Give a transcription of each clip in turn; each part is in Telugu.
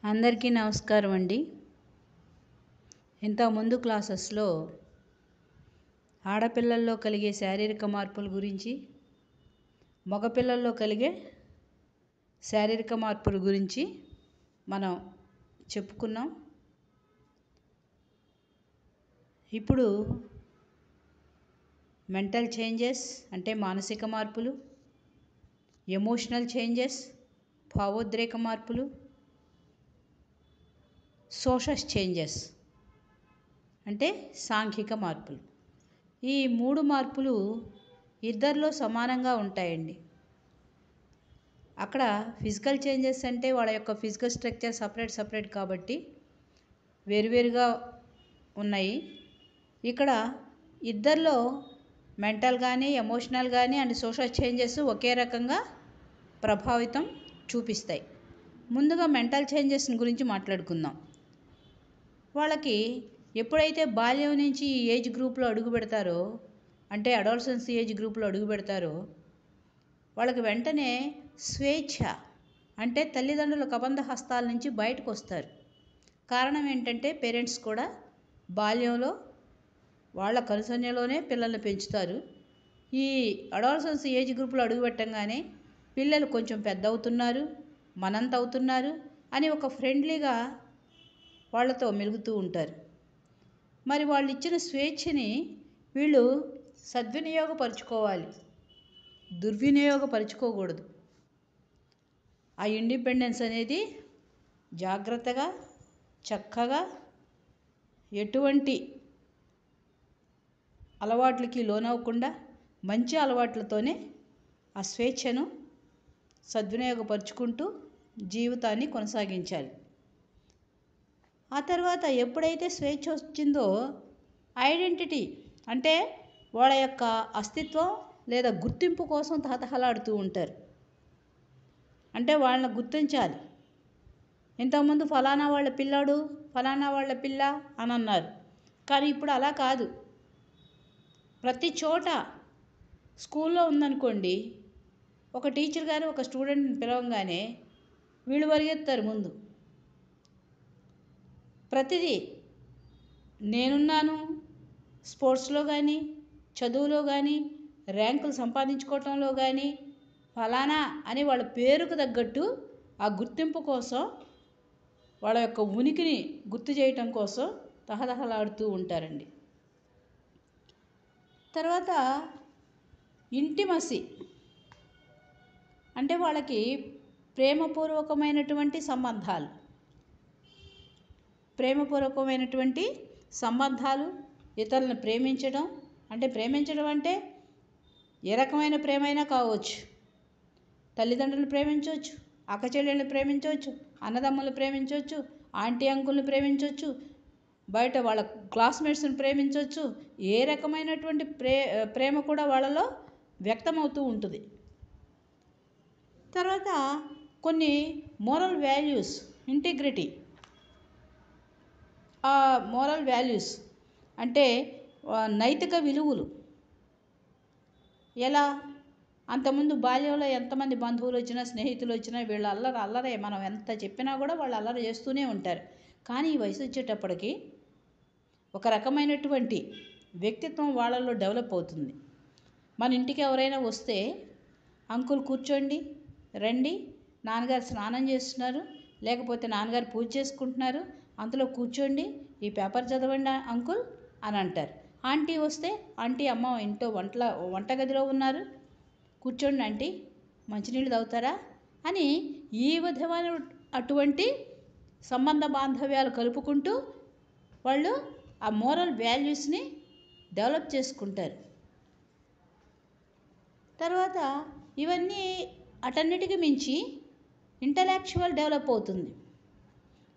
అందరికీ నమస్కారం అండి. ఇంతకుముందు క్లాసెస్లో ఆడపిల్లల్లో కలిగే శారీరక మార్పుల గురించి, మగపిల్లల్లో కలిగే శారీరక మార్పుల గురించి మనం చెప్పుకున్నాం. ఇప్పుడు మెంటల్ చేంజెస్ అంటే మానసిక మార్పులు, ఎమోషనల్ చేంజెస్ భావోద్రేక మార్పులు, సోషల్ చేంజెస్ అంటే సాంఘిక మార్పులు. ఈ 3 మార్పులు ఇద్దరిలో సమానంగా ఉంటాయండి. అక్కడ ఫిజికల్ చేంజెస్ అంటే వాళ్ళ యొక్క ఫిజికల్ స్ట్రక్చర్ సపరేట్ కాబట్టి వేరువేరుగా ఉన్నాయి. ఇక్కడ ఇద్దరిలో మెంటల్ కానీ ఎమోషనల్ కానీ అండ్ సోషల్ చేంజెస్ ఒకే రకంగా ప్రభావితం చూపిస్తాయి. ముందుగా మెంటల్ చేంజెస్ గురించి మాట్లాడుకుందాం. వాళ్ళకి ఎప్పుడైతే బాల్యం నుంచి ఈ ఏజ్ గ్రూప్లో అడుగు పెడతారో, అంటే అడాలసెన్స్ ఏజ్ గ్రూప్లో అడుగు పెడతారో, వాళ్ళకి వెంటనే స్వేచ్ఛ అంటే తల్లిదండ్రుల కబంధ హస్తాల నుంచి బయటకు వస్తారు. కారణం ఏంటంటే పేరెంట్స్ కూడా బాల్యంలో వాళ్ళ కనుసన్యలోనే పిల్లల్ని పెంచుతారు. ఈ అడాలసెన్స్ ఏజ్ గ్రూప్లో అడుగు పెట్టంగానే పిల్లలు కొంచెం పెద్ద అవుతున్నారు, మనంత అవుతున్నారు అని ఒక ఫ్రెండ్లీగా వాళ్ళతో మెలుగుతూ ఉంటారు. మరి వాళ్ళు ఇచ్చిన స్వేచ్ఛని వీళ్ళు సద్వినియోగపరుచుకోవాలి, దుర్వినియోగపరుచుకోకూడదు. ఆ ఇండిపెండెన్స్ అనేది జాగ్రత్తగా చక్కగా ఎటువంటి అలవాట్లకి లోనవ్వకుండా మంచి అలవాట్లతోనే ఆ స్వేచ్ఛను సద్వినియోగపరుచుకుంటూ జీవితాన్ని కొనసాగించాలి. ఆ తర్వాత ఎప్పుడైతే స్వేచ్ఛ వచ్చిందో ఐడెంటిటీ అంటే వాళ్ళ యొక్క అస్తిత్వం లేదా గుర్తింపు కోసం తహతహలాడుతూ ఉంటారు. అంటే వాళ్ళని గుర్తించాలి. ఇంతకుముందు ఫలానా వాళ్ళ పిల్లాడు, ఫలానా వాళ్ళ పిల్ల అని అన్నారు. కానీ ఇప్పుడు అలా కాదు. ప్రతి చోట స్కూల్లో ఉందనుకోండి, ఒక టీచర్ గారు ఒక స్టూడెంట్ని పిలవంగానే వీళ్ళు పరిగెత్తారు ముందు. ప్రతిదీ నేనున్నాను, స్పోర్ట్స్లో కానీ చదువులో కానీ ర్యాంకులు సంపాదించుకోవటంలో కానీ ఫలానా అని వాళ్ళ పేరుకు తగ్గట్టు ఆ గుర్తింపు కోసం, వాళ్ళ యొక్క ఉనికిని గుర్తు చేయటం కోసం తహతహలాడుతూ ఉంటారండి. తర్వాత ఇంటిమసీ అంటే వాళ్ళకి ప్రేమపూర్వకమైనటువంటి సంబంధాలు, ఇతరులను ప్రేమించడం. అంటే ప్రేమించడం అంటే ఏ రకమైన ప్రేమైనా కావచ్చు. తల్లిదండ్రులు ప్రేమించవచ్చు, అక్క చెల్లెళ్ళని ప్రేమించవచ్చు, అన్నదమ్ములను ప్రేమించవచ్చు, ఆంటీ అంకుల్ని ప్రేమించవచ్చు, బయట వాళ్ళ క్లాస్మేట్స్ని ప్రేమించవచ్చు. ఏ రకమైనటువంటి ప్రేమ కూడా వాళ్ళలో వ్యక్తమవుతూ ఉంటుంది. తర్వాత కొన్ని మోరల్ వాల్యూస్, ఇంటిగ్రిటీ. ఆ మోరల్ వాల్యూస్ అంటే నైతిక విలువలు. ఎలా? అంతకుముందు బాల్యంలో ఎంతమంది బంధువులు వచ్చినా స్నేహితులు వచ్చినా వీళ్ళు అల్లరే, మనం ఎంత చెప్పినా కూడా వాళ్ళు అల్లరి చేస్తూనే ఉంటారు. కానీ ఈ వయసు వచ్చేటప్పటికి ఒక రకమైనటువంటి వ్యక్తిత్వం వాళ్ళలో డెవలప్ అవుతుంది. మన ఇంటికి ఎవరైనా వస్తే, అంకుల్ కూర్చోండి, రండి, నాన్నగారు స్నానం చేస్తున్నారు, లేకపోతే నాన్నగారు పూజ చేసుకుంటున్నారు, అంతలో కూర్చోండి, ఈ పేపర్ చదవండి అంకుల్ అని అంటారు. ఆంటీ వస్తే, ఆంటీ అమ్మ ఇంట్లో వంటగదిలో ఉన్నారు, కూర్చోండి ఆంటీ, మంచినీళ్ళు తాగుతారా అని ఈ విధమైన అటువంటి సంబంధ బాంధవ్యాలు కలుపుకుంటూ వాళ్ళు ఆ మోరల్ వాల్యూస్ని డెవలప్ చేసుకుంటారు. తర్వాత ఇవన్నీ అటన్నిటికీ మించి ఇంటలెక్చువల్ డెవలప్ అవుతుంది.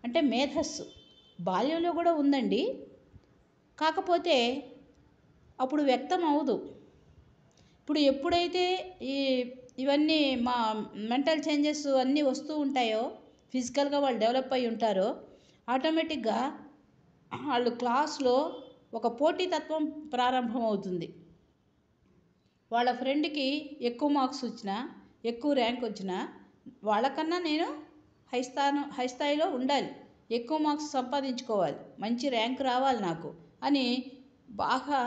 అంటే మేధస్సు బాల్యంలో కూడా ఉందండి, కాకపోతే అప్పుడు వ్యక్తం అవ్వదు. ఇప్పుడు ఎప్పుడైతే ఇవన్నీ మా మెంటల్ చేంజెస్ అన్నీ వస్తూ ఉంటాయో, ఫిజికల్గా వాళ్ళు డెవలప్ అయి ఉంటారో, ఆటోమేటిక్గా వాళ్ళు క్లాస్లో ఒక పోటీతత్వం ప్రారంభమవుతుంది. వాళ్ళ ఫ్రెండ్కి ఎక్కువ మార్క్స్ వచ్చినా, ఎక్కువ ర్యాంక్ వచ్చినా వాళ్ళకన్నా నేను హై స్థాయిలో ఉండాలి, ఎక్కువ మార్క్స్ సంపాదించుకోవాలి, మంచి ర్యాంక్ రావాలి నాకు అని బాగా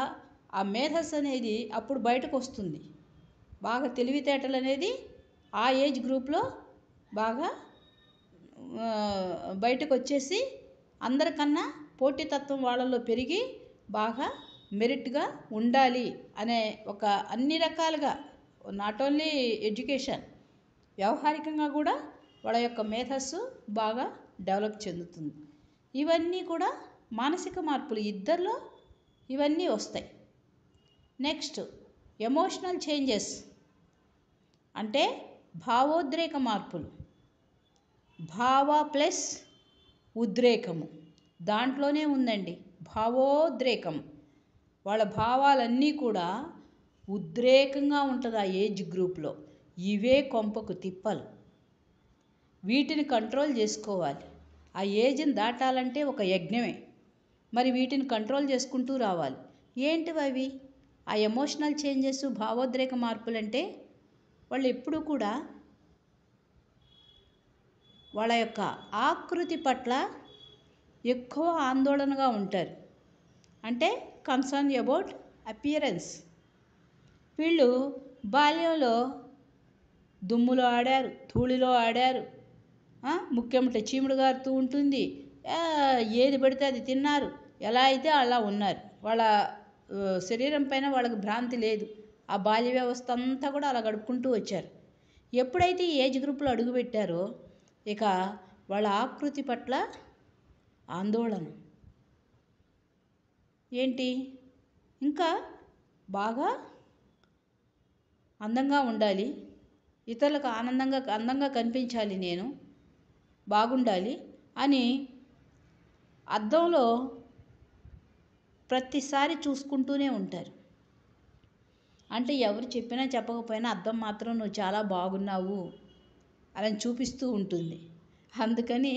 ఆ మేధస్సు అనేది అప్పుడు బయటకు వస్తుంది. బాగా తెలివితేటలు అనేది ఆ ఏజ్ గ్రూప్లో బాగా బయటకు వచ్చేసి అందరికన్నా పోటీతత్వం వాళ్ళలో పెరిగి బాగా మెరిట్గా ఉండాలి అనే ఒక అన్ని రకాలుగా, నాట్ ఓన్లీ ఎడ్యుకేషన్, వ్యవహారికంగా కూడా వాళ్ళ యొక్క మేధస్సు బాగా డెవలప్ చెందుతుంది. ఇవన్నీ కూడా మానసిక మార్పులు ఇద్దరిలో ఇవన్నీ వస్తాయి. నెక్స్ట్ ఎమోషనల్ చేంజెస్ అంటే భావోద్రేక మార్పులు. భావ ప్లస్ ఉద్రేకము దాంట్లోనే ఉందండి. భావోద్రేకం, వాళ్ళ భావాలన్నీ కూడా ఉద్రేకంగా ఉంటుంది ఆ ఏజ్ గ్రూప్లో. ఇవే కొంపకు తిప్పలు. వీటిని కంట్రోల్ చేసుకోవాలి. ఆ ఏజ్ని దాటాలంటే ఒక యజ్ఞమే. మరి వీటిని కంట్రోల్ చేసుకుంటూ రావాలి. ఏంటివి అవి? ఆ ఎమోషనల్ చేంజెస్, భావోద్రేక మార్పులు అంటే వాళ్ళు ఎప్పుడూ కూడా వాళ్ళ యొక్క ఆకృతి పట్ల ఎక్కువ ఆందోళనగా ఉంటారు. అంటే కన్సర్న్ అబౌట్ అపియరెన్స్. వీళ్ళు బాల్యంలో దుమ్ములో ఆడారు, ధూళిలో ఆడారు, ముఖ్యమంటే చీముడు గారుతూ ఉంటుంది, ఏది పడితే అది తిన్నారు, ఎలా అయితే అలా ఉన్నారు. వాళ్ళ శరీరం పైన వాళ్ళకి భ్రాంతి లేదు. ఆ బాల్య వ్యవస్థ అంతా కూడా అలా గడుపుకుంటూ వచ్చారు. ఎప్పుడైతే ఈ ఏజ్ గ్రూప్లో అడుగుపెట్టారో ఇక వాళ్ళ ఆకృతి పట్ల ఆందోళన ఏంటి, ఇంకా బాగా అందంగా ఉండాలి, ఇతరులకు అందంగా కనిపించాలి, నేను బాగుండాలి అని అద్దంలో ప్రతిసారి చూసుకుంటూనే ఉంటారు. అంటే ఎవరు చెప్పినా చెప్పకపోయినా అద్దం మాత్రం నువ్వు చాలా బాగున్నావు అని చూపిస్తూ ఉంటుంది. అందుకని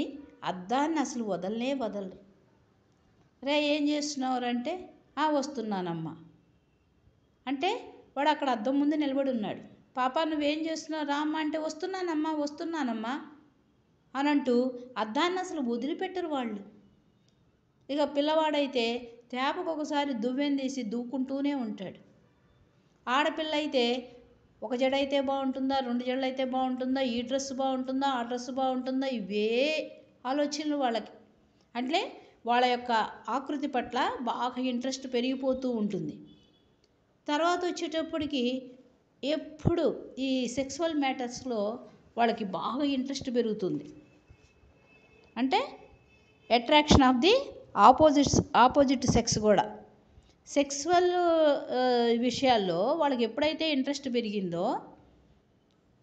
అద్దాన్ని అసలు వదలరు. రే ఏం చేస్తున్నావురంటే వస్తున్నానమ్మా అంటే వాడు అక్కడ అద్దం ముందు నిలబడి ఉన్నాడు. పాప నువ్వేం చేస్తున్నావు రామ్మా అంటే వస్తున్నానమ్మా అని అంటూ అద్దాన్ని అసలు వదిలిపెట్టరు వాళ్ళు. ఇక పిల్లవాడైతే తేపకు ఒకసారి దువ్వెన తీసి దూకుంటూనే ఉంటాడు. ఆడపిల్ల అయితే ఒక జడ అయితే బాగుంటుందా, 2 జడలు అయితే బాగుంటుందా, ఈ డ్రెస్ బాగుంటుందా, ఆ డ్రెస్ బాగుంటుందా, ఇవే ఆలోచనలు వాళ్ళకి. అంటే వాళ్ళ యొక్క ఆకృతి పట్ల బాగా ఇంట్రెస్ట్ పెరిగిపోతూ ఉంటుంది. తర్వాత వచ్చేటప్పటికి ఎప్పుడు ఈ సెక్సువల్ మ్యాటర్స్లో వాళ్ళకి బాగా ఇంట్రెస్ట్ పెరుగుతుంది. అంటే attraction of the opposite sex కూడా. సెక్సువల్ విషయాల్లో వాళ్ళకి ఎప్పుడైతే ఇంట్రెస్ట్ పెరిగిందో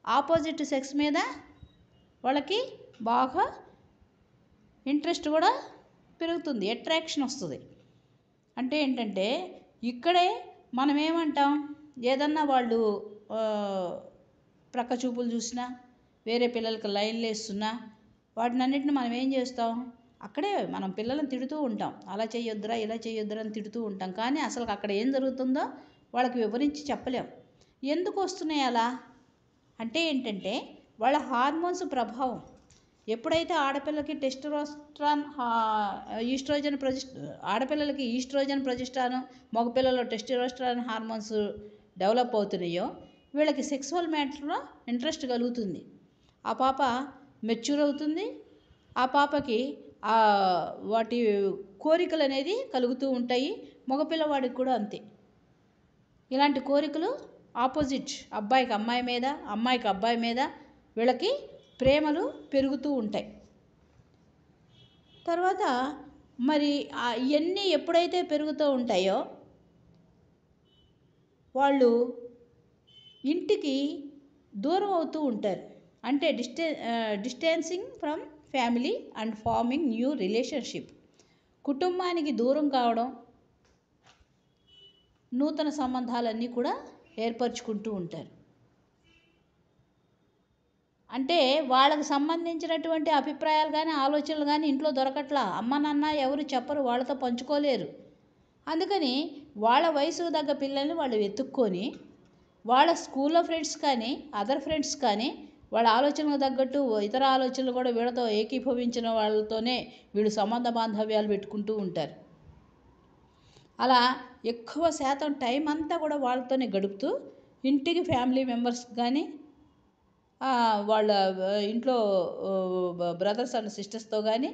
ఆపోజిట్ సెక్స్ మీద వాళ్ళకి బాగా ఇంట్రెస్ట్ కూడా పెరుగుతుంది, అట్రాక్షన్ వస్తుంది. అంటే ఏంటంటే ఇక్కడే మనం ఏమంటాం, ఏదన్నా వాళ్ళు ప్రక్క చూపులు చూసినా, వేరే పిల్లలకి లైన్లు వేస్తున్నా వాటిని అన్నిటిని మనం ఏం చేస్తాం, అక్కడే మనం పిల్లలను తిడుతూ ఉంటాం, అలా చేయొద్దురా ఇలా చేయొద్దురా అని తిడుతూ ఉంటాం. కానీ అసలు అక్కడ ఏం జరుగుతుందో వాళ్ళకి వివరించి చెప్పలేం. ఎందుకు వస్తున్నాయి అలా అంటే ఏంటంటే వాళ్ళ హార్మోన్స్ ప్రభావం. ఎప్పుడైతే ఆడపిల్లకి టెస్టోస్టెరాన్ ఆడపిల్లలకి ఈస్ట్రోజన్ ప్రొజెస్టెరాన్, మగపిల్లల్లో టెస్టోస్టెరాన్ హార్మోన్స్ డెవలప్ అవుతున్నాయో వీళ్ళకి సెక్సువల్ మ్యాటర్లో ఇంట్రెస్ట్ కలుగుతుంది. ఆ పాప మెచ్యూర్ అవుతుంది. ఆ పాపకి వాటి కోరికలు అనేది కలుగుతూ ఉంటాయి. మగపిల్లవాడికి కూడా అంతే. ఇలాంటి కోరికలు ఆపోజిట్, అబ్బాయికి అమ్మాయి మీద, అమ్మాయికి అబ్బాయి మీద వీళ్ళకి ప్రేమలు పెరుగుతూ ఉంటాయి. తర్వాత మరి ఇవన్నీ ఎప్పుడైతే పెరుగుతూ ఉంటాయో వాళ్ళు ఇంటికి దూరం అవుతూ ఉంటారు. అంటే distancing from family and farming new relationship. కుటుంబానికి దూరం కావడం, నూతన సంబంధాలన్నీ కూడా ఏర్పరచుకుంటూ ఉంటారు. అంటే వాళ్ళకు సంబంధించినటువంటి అభిప్రాయాలు కానీ ఆలోచనలు కానీ ఇంట్లో దొరకట్లా. అమ్మ నాన్న ఎవరు చెప్పరు, వాళ్ళతో పంచుకోలేరు. అందుకని వాళ్ళ వయసుకు తగ్గ పిల్లల్ని వాళ్ళు వెతుక్కొని వాళ్ళ స్కూల్లో ఫ్రెండ్స్ కానీ అదర్ ఫ్రెండ్స్ కానీ వాళ్ళ ఆలోచనకు తగ్గట్టు ఇతర ఆలోచనలు కూడా వీళ్ళతో ఏకీభవించిన వాళ్ళతోనే వీళ్ళు సంబంధ బాంధవ్యాలు పెట్టుకుంటూ ఉంటారు. అలా ఎక్కువ శాతం టైం అంతా కూడా వాళ్ళతోనే గడుపుతూ ఇంటికి ఫ్యామిలీ మెంబర్స్ కానీ వాళ్ళ ఇంట్లో బ్రదర్స్ అండ్ సిస్టర్స్తో కానీ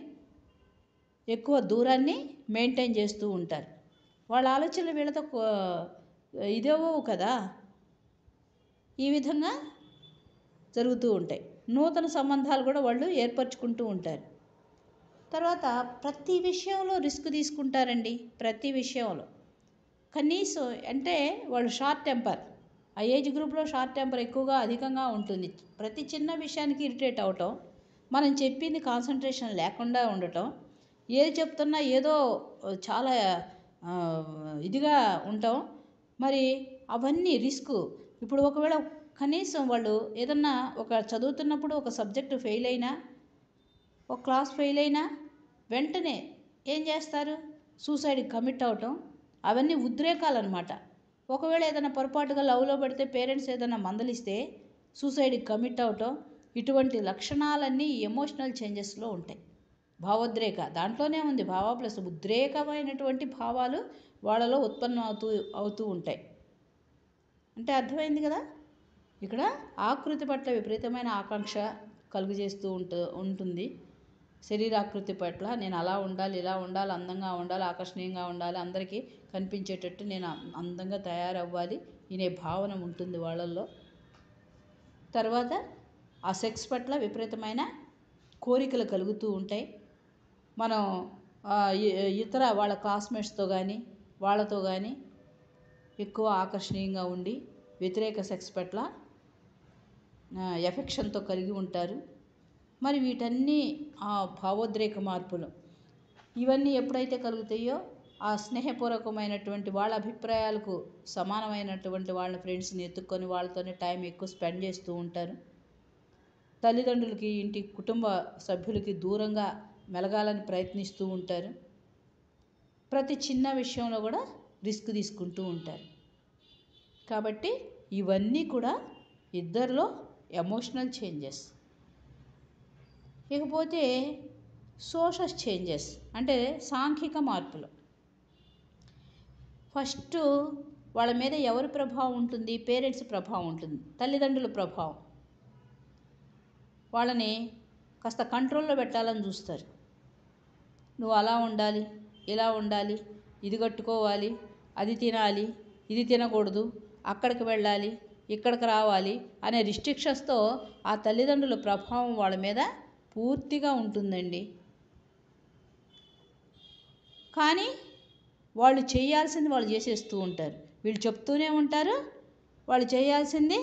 ఎక్కువ దూరాన్ని మెయింటైన్ చేస్తూ ఉంటారు. వాళ్ళ ఆలోచనలు వీళ్ళతో ఇదేవో కదా. ఈ విధంగా జరుగుతూ ఉంటాయి. నూతన సంబంధాలు కూడా వాళ్ళు ఏర్పరచుకుంటూ ఉంటారు. తర్వాత ప్రతి విషయంలో రిస్క్ తీసుకుంటారండి. ప్రతి విషయంలో కనీసం అంటే వాళ్ళు షార్ట్ టెంపర్, ఆ ఏజ్ గ్రూప్లో షార్ట్ టెంపర్ ఎక్కువగా అధికంగా ఉంటుంది. ప్రతి చిన్న విషయానికి ఇరిటేట్ అవటం, మనం చెప్పింది కాన్సన్ట్రేషన్ లేకుండా ఉండటం, ఏది చెప్తున్నా ఏదో చాలా ఇదిగా ఉంటాం. మరి అవన్నీ రిస్క్. ఇప్పుడు ఒకవేళ కనీసం వాళ్ళు ఏదన్నా ఒక చదువుతున్నప్పుడు ఒక సబ్జెక్టు ఫెయిల్ అయినా, ఒక క్లాస్ ఫెయిల్ అయినా వెంటనే ఏం చేస్తారు? సూసైడ్కి కమిట్ అవటం. అవన్నీ ఉద్రేకాలన్నమాట. ఒకవేళ ఏదైనా పొరపాటుగా లవ్లో పడితే పేరెంట్స్ ఏదైనా మందలిస్తే సూసైడ్కి కమిట్ అవటం. ఇటువంటి లక్షణాలన్నీ ఎమోషనల్ చేంజెస్లో ఉంటాయి. భావోద్రేక దాంట్లోనే ఉంది. భావ ప్లస్ ఉద్రేకమైనటువంటి భావాలు వాళ్ళలో ఉత్పన్నం అవుతూ ఉంటాయి. అంటే అర్థమైంది కదా. ఇక్కడ ఆకృతి పట్ల విపరీతమైన ఆకాంక్ష కలుగజేస్తూ ఉంటుంది. శరీరాకృతి పట్ల నేను అలా ఉండాలి, ఇలా ఉండాలి, అందంగా ఉండాలి, ఆకర్షణీయంగా ఉండాలి, అందరికీ కనిపించేటట్టు నేను అందంగా తయారవ్వాలి అనే భావన ఉంటుంది వాళ్ళల్లో. తర్వాత ఆ సెక్స్ పట్ల విపరీతమైన కోరికలు కలుగుతూ ఉంటాయి. మనం ఇతర వాళ్ళ క్లాస్మేట్స్తో కానీ వాళ్ళతో కానీ ఎక్కువ ఆకర్షణీయంగా ఉండి వ్యతిరేక సెక్స్ పట్ల ఎఫెక్షన్తో కలిగి ఉంటారు. మరి వీటన్నీ ఆ భావోద్రేక మార్పులు ఇవన్నీ ఎప్పుడైతే కలుగుతాయో ఆ స్నేహపూర్వకమైనటువంటి వాళ్ళ అభిప్రాయాలకు సమానమైనటువంటి వాళ్ళ ఫ్రెండ్స్ని ఎత్తుక్కొని వాళ్ళతోనే టైం ఎక్కువ స్పెండ్ చేస్తూ ఉంటారు. తల్లిదండ్రులకి, ఇంటి కుటుంబ సభ్యులకి దూరంగా మెలగాలని ప్రయత్నిస్తూ ఉంటారు. ప్రతి చిన్న విషయంలో కూడా రిస్క్ తీసుకుంటూ ఉంటారు. కాబట్టి ఇవన్నీ కూడా ఇద్దరిలో ఎమోషనల్ చేంజెస్. ఇకపోతే సోషల్ చేంజెస్ అంటే సాంఘిక మార్పులు. ఫస్ట్ వాళ్ళ మీద ఎవరి ప్రభావం ఉంటుంది? పేరెంట్స్ ప్రభావం ఉంటుంది, తల్లిదండ్రుల ప్రభావం. వాళ్ళని కాస్త కంట్రోల్లో పెట్టాలని చూస్తారు. నువ్వు అలా ఉండాలి, ఇలా ఉండాలి, ఇది కట్టుకోవాలి, అది తినాలి, ఇది తినకూడదు, అక్కడికి వెళ్ళాలి, ఇక్కడికి రావాలి అనే రిస్ట్రిక్షన్స్తో ఆ తల్లిదండ్రుల ప్రభావం వాళ్ళ మీద పూర్తిగా ఉంటుందండి. కానీ వాళ్ళు చేయాల్సింది వాళ్ళు చేసేస్తూ ఉంటారు. వీళ్ళు చెప్తూనే ఉంటారు, వాళ్ళు చేయాల్సింది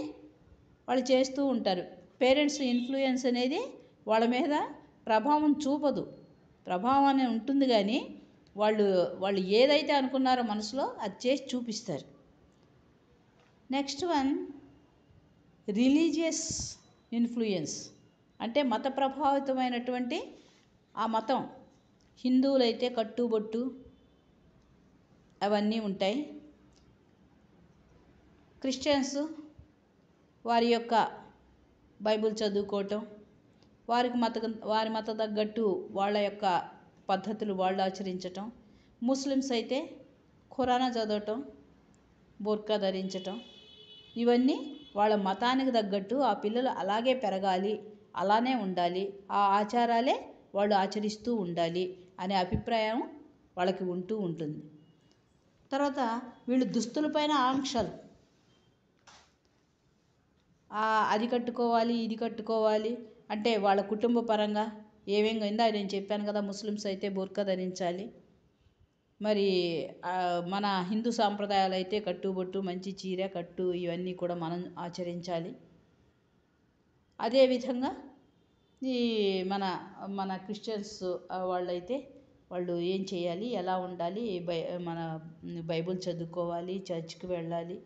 వాళ్ళు చేస్తూ ఉంటారు. పేరెంట్స్ ఇన్ఫ్లుయెన్స్ అనేది వాళ్ళ మీద ప్రభావం చూపదు. ప్రభావం అనేది ఉంటుంది కానీ వాళ్ళు ఏదైతే అనుకున్నారో మనసులో అది చేసి చూపిస్తారు. నెక్స్ట్ వన్ రిలీజియస్ ఇన్ఫ్లుయెన్స్ అంటే మత ప్రభావితమైనటువంటి ఆ మతం. హిందువులైతే కట్టుబొట్టు అవన్నీ ఉంటాయి. క్రిస్టియన్స్ వారి యొక్క బైబిల్ చదువుకోవటం, వారి మత తగ్గట్టు వాళ్ళ యొక్క పద్ధతులు వాళ్ళు ఆచరించటం. ముస్లిమ్స్ అయితే ఖురానా చదవటం, బుర్కా ధరించటం. ఇవన్నీ వాళ్ళ మతానికి తగ్గట్టు ఆ పిల్లలు అలాగే పెరగాలి, అలానే ఉండాలి, ఆ ఆచారాలే వాళ్ళు ఆచరిస్తూ ఉండాలి అనే అభిప్రాయం వాళ్ళకి ఉంటూ ఉంటుంది. తర్వాత వీళ్ళు దుస్తులపైన ఆంక్షలు, అది కట్టుకోవాలి, ఇది కట్టుకోవాలి అంటే వాళ్ళ కుటుంబ పరంగా ఏమేం అయిందో నేను చెప్పాను కదా. ముస్లిమ్స్ అయితే బుర్కా ధరించాలి, మరి మన హిందూ సాంప్రదాయాలు అయితే కట్టుబొట్టు, మంచి చీర కట్టు ఇవన్నీ కూడా మనం ఆచరించాలి. అదేవిధంగా ఈ మన క్రిస్టియన్స్ వాళ్ళైతే వాళ్ళు ఏం చేయాలి, ఎలా ఉండాలి, మన బైబిల్ చదువుకోవాలి, చర్చ్కి వెళ్ళాలి,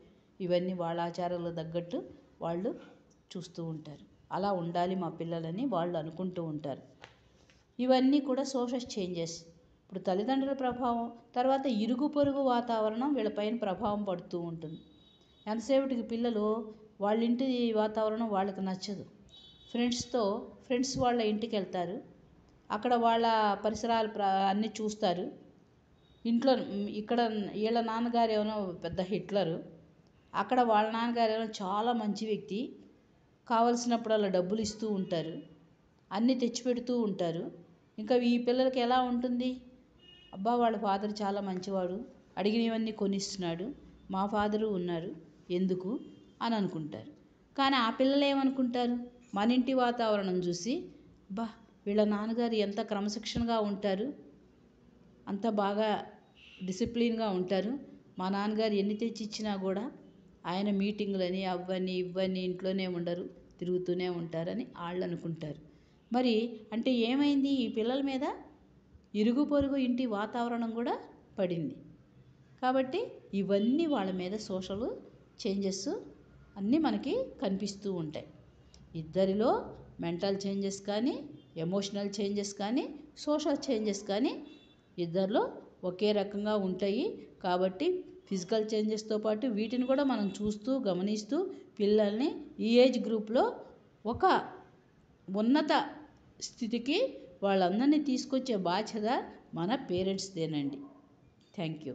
ఇవన్నీ వాళ్ళ ఆచారాలకు తగ్గట్టు వాళ్ళు చూస్తూ ఉంటారు. అలా ఉండాలి మా పిల్లలని వాళ్ళు అనుకుంటూ ఉంటారు. ఇవన్నీ కూడా సోషల్ చేంజెస్. ఇప్పుడు తల్లిదండ్రుల ప్రభావం, తర్వాత ఇరుగు పొరుగు వాతావరణం వీళ్ళపైన ప్రభావం పడుతూ ఉంటుంది. ఎంతసేపటికి పిల్లలు వాళ్ళ ఇంటి వాతావరణం వాళ్ళకి నచ్చదు. ఫ్రెండ్స్ వాళ్ళ ఇంటికి వెళ్తారు. అక్కడ వాళ్ళ పరిసరాలు అన్నీ చూస్తారు. ఇక్కడ వీళ్ళ నాన్నగారు ఏమో పెద్ద హిట్లరు, అక్కడ వాళ్ళ నాన్నగారు ఏమో చాలా మంచి వ్యక్తి. కావలసినప్పుడల్లా డబ్బులు ఇస్తూ ఉంటారు, అన్నీ తెచ్చిపెడుతూ ఉంటారు. ఇంకా ఈ పిల్లలకి ఎలా ఉంటుంది, అబ్బా వాళ్ళ ఫాదర్ చాలా మంచివాడు, అడిగినవన్నీ కొనిస్తున్నాడు, మా ఫాదరు ఉన్నారు ఎందుకు అని అనుకుంటారు. కానీ ఆ పిల్లలు ఏమనుకుంటారు, మన ఇంటి వాతావరణం చూసి, అబ్బా వీళ్ళ నాన్నగారు ఎంత క్రమశిక్షణగా ఉంటారు, అంత బాగా డిసిప్లిన్గా ఉంటారు, మా నాన్నగారు ఎన్ని తెచ్చి ఇచ్చినా కూడా ఆయన మీటింగులని అవ్వని ఇవ్వని ఇంట్లోనే ఉండరు, తిరుగుతూనే ఉంటారని వాళ్ళు అనుకుంటారు. మరి అంటే ఏమైంది, ఈ పిల్లల మీద ఇరుగు పొరుగు ఇంటి వాతావరణం కూడా పడింది. కాబట్టి ఇవన్నీ వాళ్ళ మీద సోషల్ చేంజెస్ అన్నీ మనకి కనిపిస్తూ ఉంటాయి. ఇద్దరిలో మెంటల్ చేంజెస్ కానీ, ఎమోషనల్ చేంజెస్ కానీ, సోషల్ చేంజెస్ కానీ ఇద్దరిలో ఒకే రకంగా ఉంటాయి. కాబట్టి ఫిజికల్ చేంజెస్తో పాటు వీటిని కూడా మనం చూస్తూ గమనిస్తూ పిల్లల్ని ఈ ఏజ్ గ్రూప్లో ఒక ఉన్నత స్థితికి వాళ్ళందరినీ తీసుకొచ్చే బాధ్యత మన పేరెంట్స్దేనండి. Thank you.